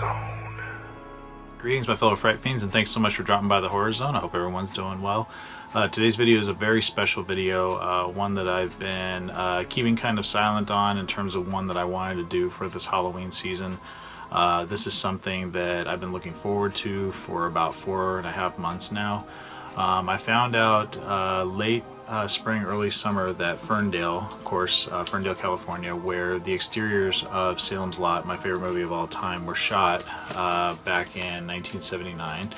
Zone. Greetings, my fellow Fright Fiends, and thanks so much for dropping by the Horror Zone. I hope everyone's doing well. Today's video is a very special video, one that I've been keeping kind of silent on in terms of one that I wanted to do for this Halloween season. This is something that I've been looking forward to for about 4.5 months now. I found out late spring, early summer that Ferndale, of course, Ferndale, California, where the exteriors of Salem's Lot, my favorite movie of all time, were shot back in 1979.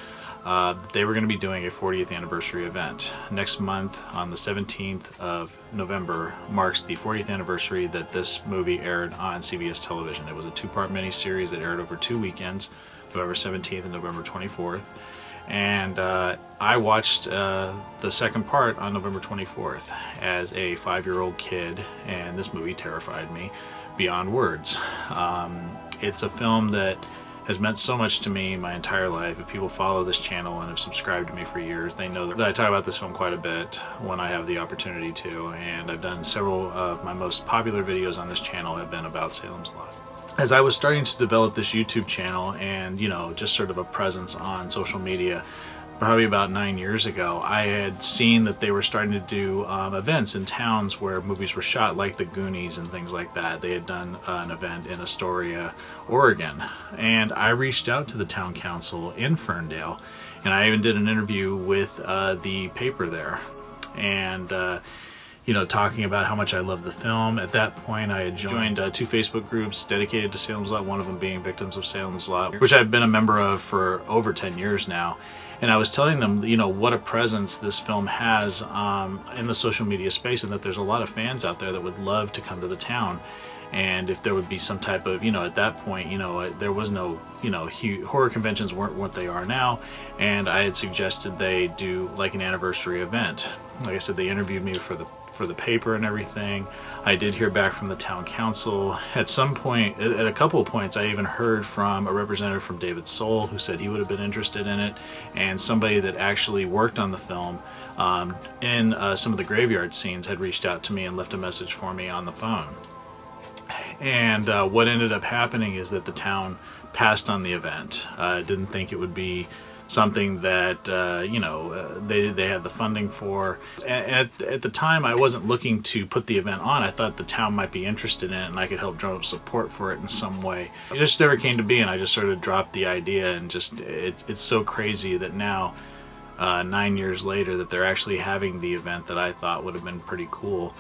They were going to be doing a 40th anniversary event. Next month, on the 17th of November, marks the 40th anniversary that this movie aired on CBS television. It was a two-part miniseries that aired over 2 weekends, November 17th and November 24th. And I watched the second part on November 24th as a 5-year-old kid, and this movie terrified me beyond words. It's a film that has meant so much to me my entire life. If people follow this channel and have subscribed to me for years, they know that I talk about this film quite a bit when I have the opportunity to, and I've done several of my most popular videos on this channel have been about Salem's Lot. As I was starting to develop this YouTube channel and, you know, just sort of a presence on social media, probably about 9 years ago, I had seen that they were starting to do events in towns where movies were shot, like the Goonies and things like that. They had done an event in Astoria, Oregon, and I reached out to the town council in Ferndale, and I even did an interview with the paper there, and you know, talking about how much I love the film. At that point, I had joined 2 Facebook groups dedicated to Salem's Lot, one of them being Victims of Salem's Lot, which I've been a member of for over 10 years now. And I was telling them, you know, what a presence this film has in the social media space, and that there's a lot of fans out there that would love to come to the town. And if there would be some type of, you know, at that point, you know, there was no, you know, horror conventions weren't what they are now, and I had suggested they do like an anniversary event. Like I said, they interviewed me for the paper and everything. I did hear back from the town council. At some point, at a couple of points, I even heard from a representative from David Soul who said he would have been interested in it, and somebody that actually worked on the film in some of the graveyard scenes had reached out to me and left a message for me on the phone. And what ended up happening is that the town passed on the event. Didn't think it would be something that you know, they had the funding for. At the time, I wasn't looking to put the event on. I thought the town might be interested in it and I could help drum up support for it in some way. It just never came to be, and I just sort of dropped the idea, and just it's so crazy that now 9 years later that they're actually having the event that I thought would have been pretty cool,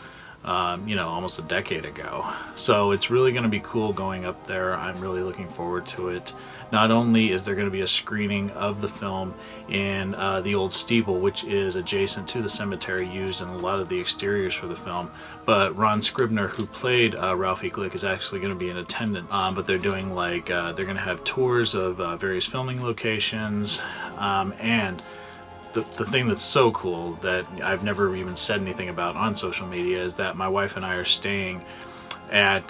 you know, almost a decade ago. So it's really going to be cool going up there. I'm really looking forward to it. Not only is there going to be a screening of the film in the old steeple, which is adjacent to the cemetery used in a lot of the exteriors for the film, but Ron Scribner, who played Ralphie Glick, is actually going to be in attendance. But they're doing like, they're going to have tours of various filming locations, and the thing that's so cool that I've never even said anything about on social media is that my wife and I are staying at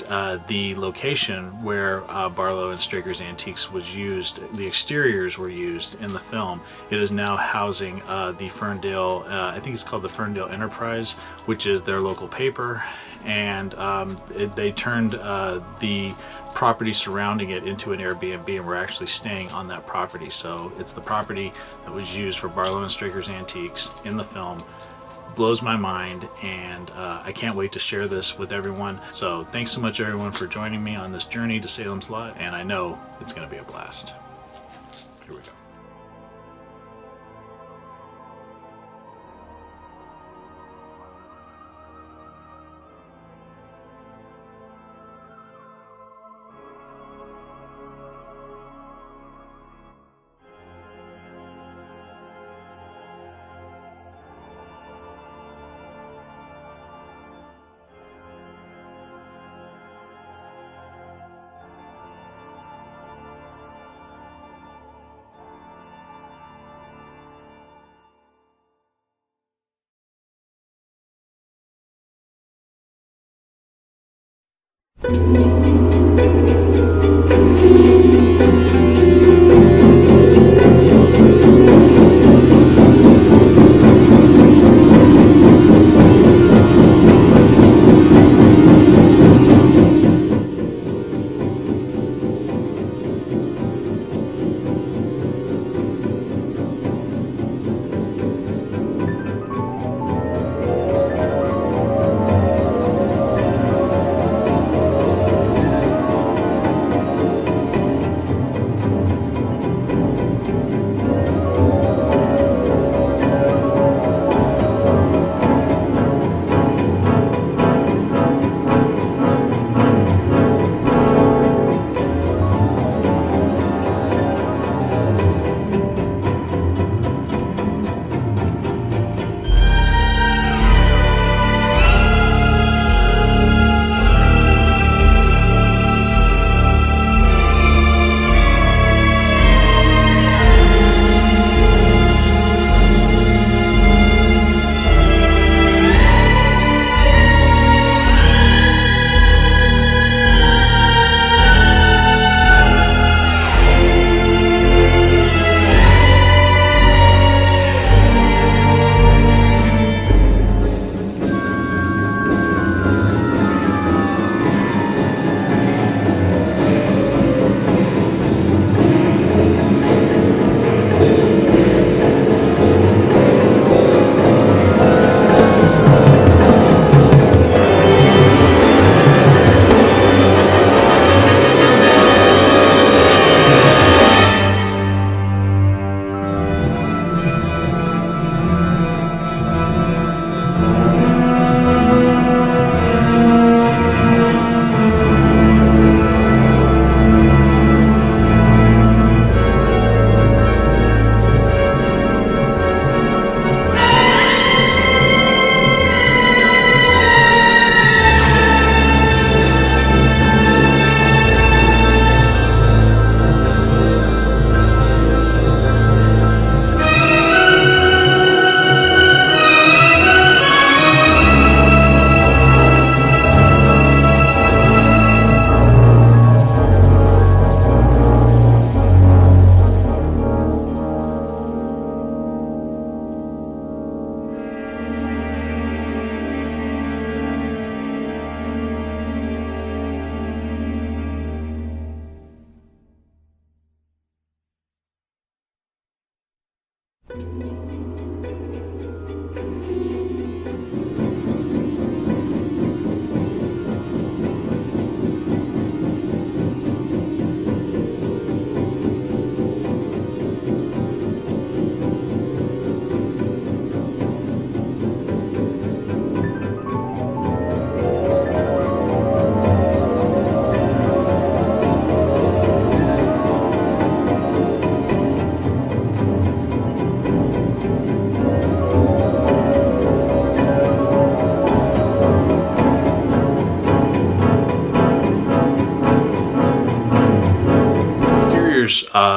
the location where Barlow and Strakers Antiques was used. The exteriors were used in the film. It is now housing the Ferndale, I think it's called the Ferndale Enterprise, which is their local paper, and they turned the property surrounding it into an Airbnb, and we're actually staying on that property. So it's the property that was used for Barlow and Strakers Antiques in the film. Blows my mind, and I can't wait to share this with everyone. So thanks so much, everyone, for joining me on this journey to Salem's Lot, and I know it's going to be a blast. Here we go.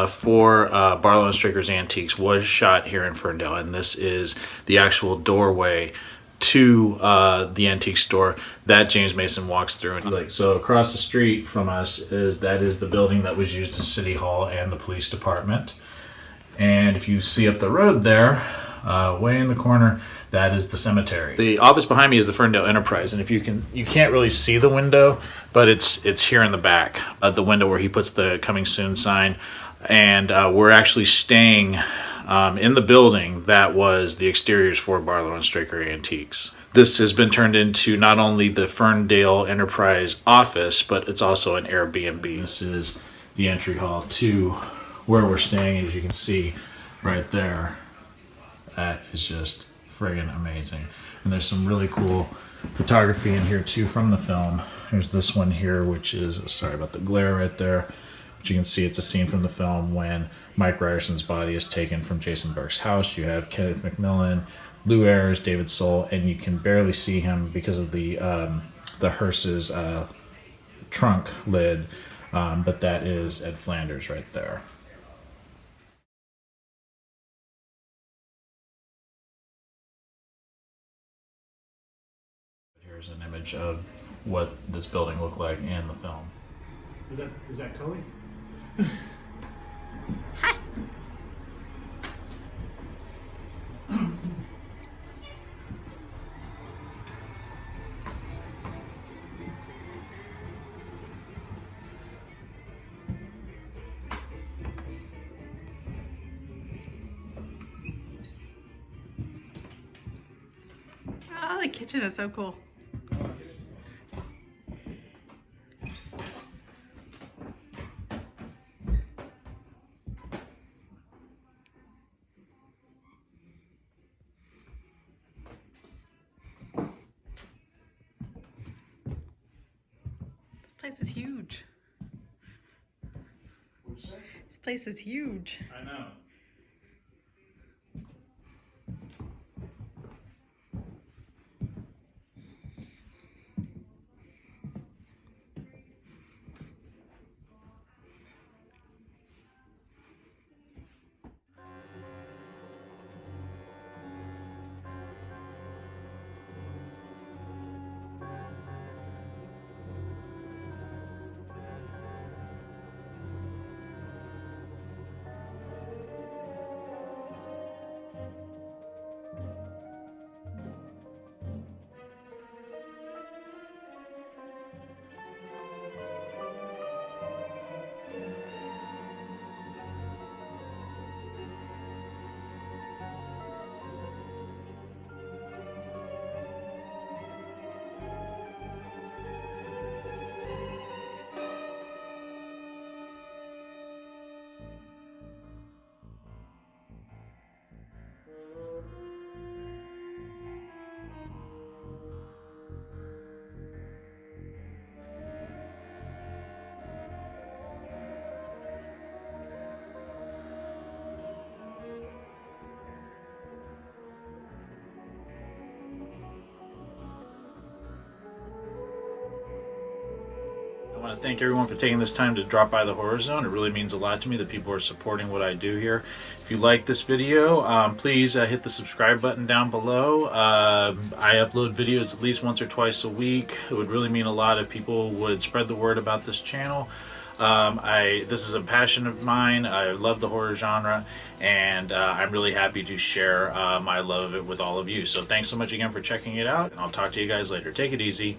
For Barlow and Strakers Antiques was shot here in Ferndale, and this is the actual doorway to the antique store that James Mason walks through. And so across the street from us is the building that was used as City Hall and the police department. And if you see up the road there, way in the corner, that is the cemetery. The office behind me is the Ferndale Enterprise, and if you can't really see the window, but it's here in the back, the window where he puts the coming soon sign. And we're actually staying in the building that was the exteriors for Barlow and Strakers Antiques. This has been turned into not only the Ferndale Enterprise office, but it's also an Airbnb. This is the entry hall to where we're staying. As you can see right there, that is just friggin' amazing. And there's some really cool photography in here too from the film. There's this one here, which is, sorry about the glare right there, but you can see it's a scene from the film when Mike Ryerson's body is taken from Jason Burke's house. You have Kenneth McMillan, Lou Ayres, David Soul, and you can barely see him because of the hearse's trunk lid, but that is Ed Flanders right there. Here's an image of what this building looked like in the film. Is that Cully? Hi. Oh, the kitchen is so cool. This place is huge. This place is huge. I know. I want to thank everyone for taking this time to drop by the Horror Zone. It really means a lot to me that people are supporting what I do here. If you like this video, please hit the subscribe button down below. I upload videos at least once or twice a week. It would really mean a lot if people would spread the word about this channel. This is a passion of mine. I love the horror genre, and I'm really happy to share my love of it with all of you. So thanks so much again for checking it out, and I'll talk to you guys later. Take it easy.